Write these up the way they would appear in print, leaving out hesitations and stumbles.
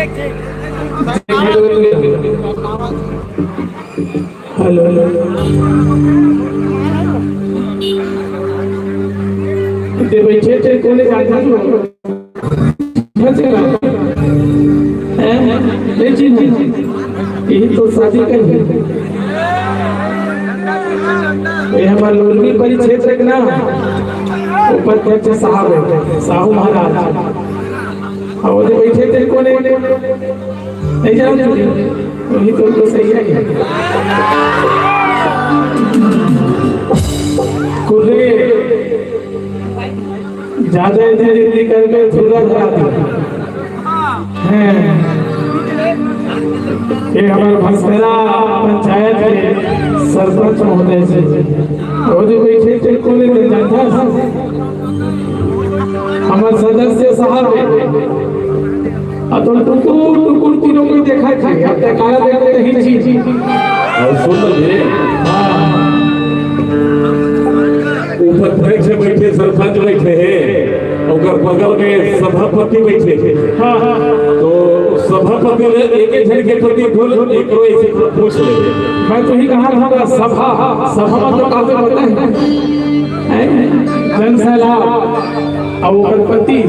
Hello ते बैठे थे कोने जाता हो यही तो शादी कर ये हमारे लोलमी परिक्षेत्र के ना उपाध्यक्ष साहब है साहू महाराज और बैठे थे कोने नहीं जानते वही तो सही है कुर्रे ज्यादा धीरे करके धूला करा दिया ये हमारे भंसरा पंचायत के सरपंच महोदय से और जो बैठे थे कोने में जानता हमारे सदस्य साहब तो टुकुर टुकुर तीनों को देखा था अब तक काला देखते तो ही चीज और सुन ले ऊपर अध्यक्ष बैठे सरपंच बैठे हैं और बगल में सभापति बैठे हैं तो सभापति ने एक जन के प्रति बोल एक ऐसे पूछ ले मैं तो ही कहा था सभा तो काफी होता है जनसला और गणपति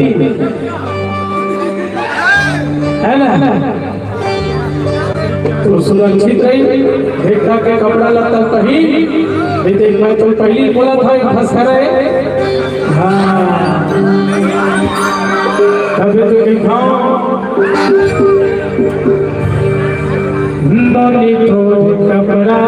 है ना तो सुरक्षित रही देखा के कपड़ा लता कहीं देख मैं तो पहले बोला था फंस करे हाँ तभी तो दिखाओ नदी तो कपड़ा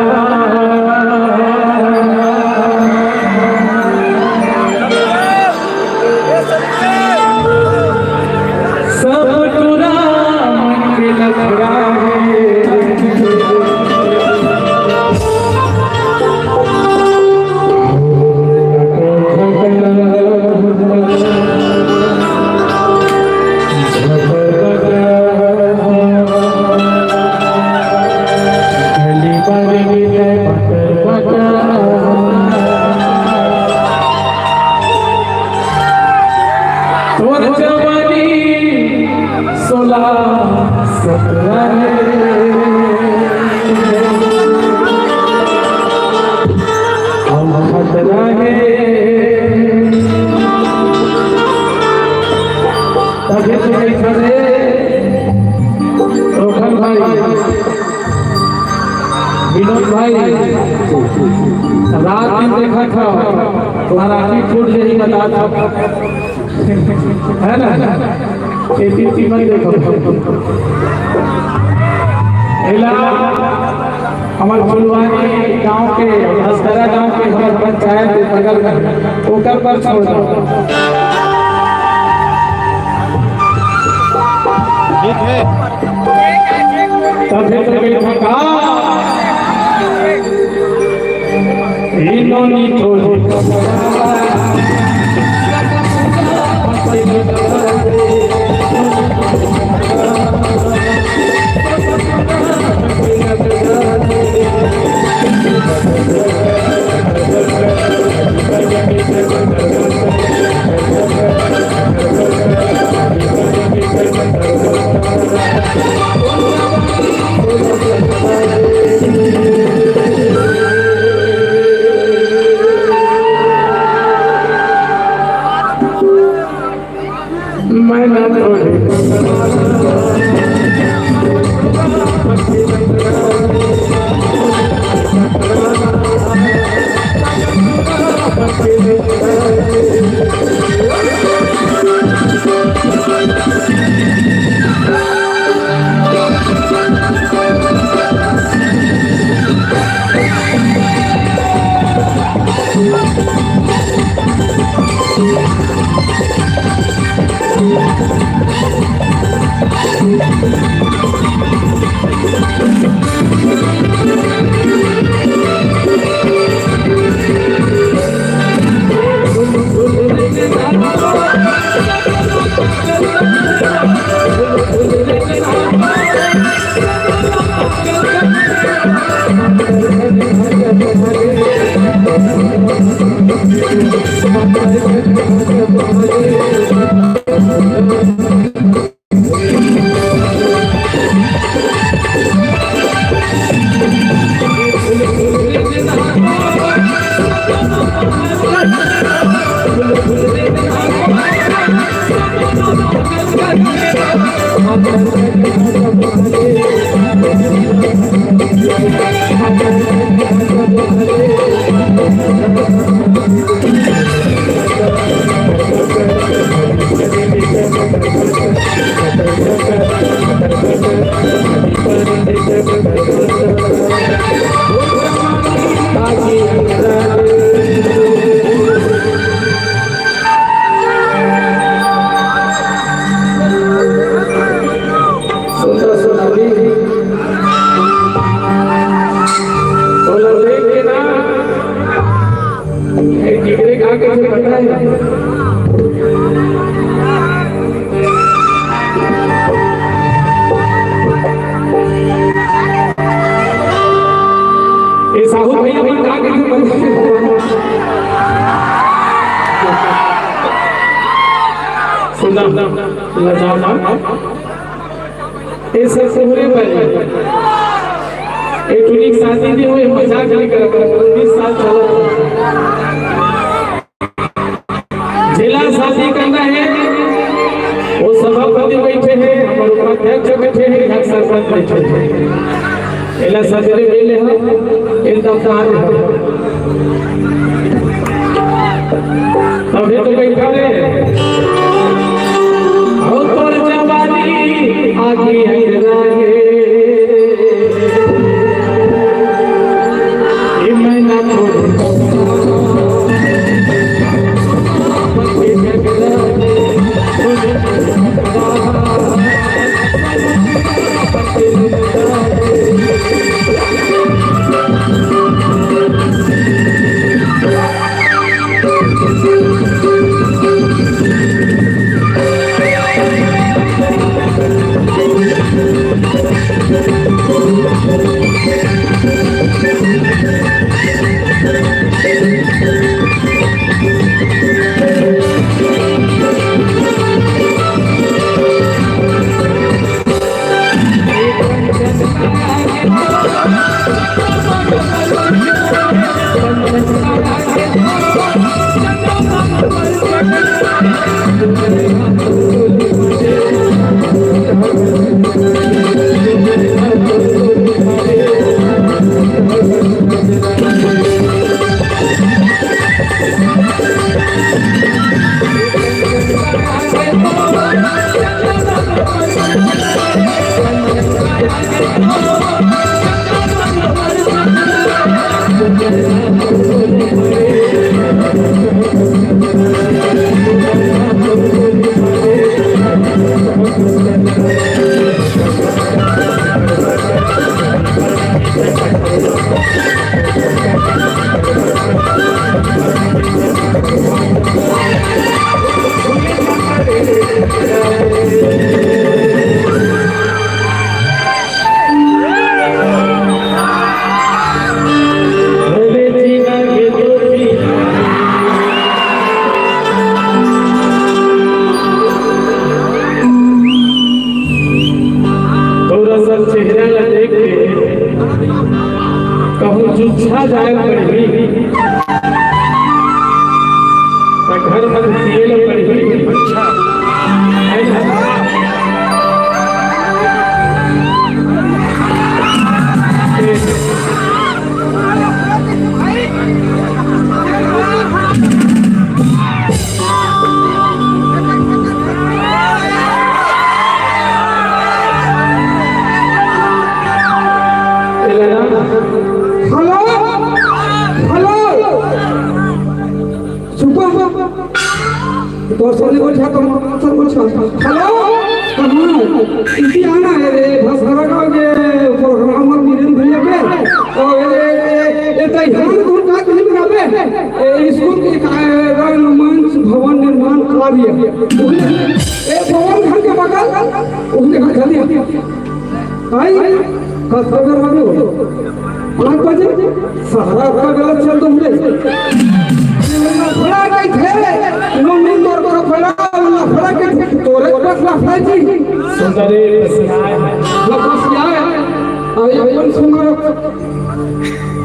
विनोद भाई रात में देखा था तुम्हारा आखिर छूट यही बता था है ना खेती मत देखो हमारे फुलवानी गांव के हसकरा गांव के हमारे पंचायत के बगल में ओकर पर छोड़ दो ठीक है तब फिर कहा इन्होंने मैं ना शादी नहीं हुई, मजाक नहीं कर 20 साल चला जिला शादी करना है। वो सभापति बैठे हैं, उपाध्यक्ष बैठे हैं, सरपंच बैठे हैं। जिला शादी मिले हैं एकदम अभी तो बैठा रहे और जवानी आगे है घर में सीएल पड़ी तो सोने को छा तो सर को छा हेलो कहां इसी आना है रे बस लगा के प्रोग्राम और मीटिंग भैया पे तो ये तो यहां को का नहीं बनावे स्कूल के मंच भवन निर्माण कार्य ए भवन घर के बगल उसने कहा जल्दी आई खबर वाले 5 बजे सारा का गलत चल तुमने फड़ा गई थे मम्मी तोर को फड़ा फड़ा के तोरे बस लफड़ा जी सुंदरे बसिया आई सुंदर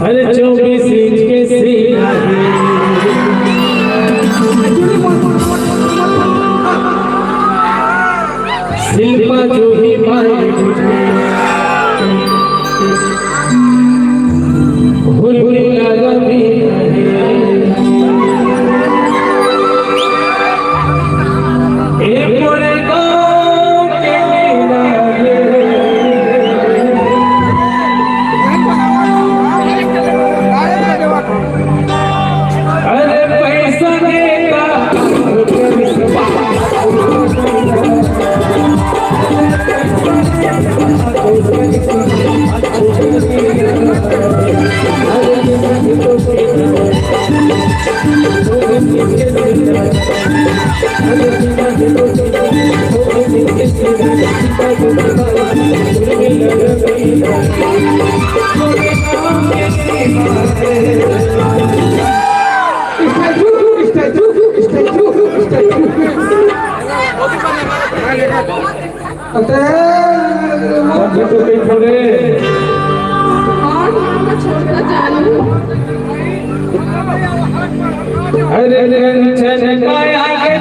अरे 24 इंच के सीना शिल्पा जो ही अरे कंचन माया के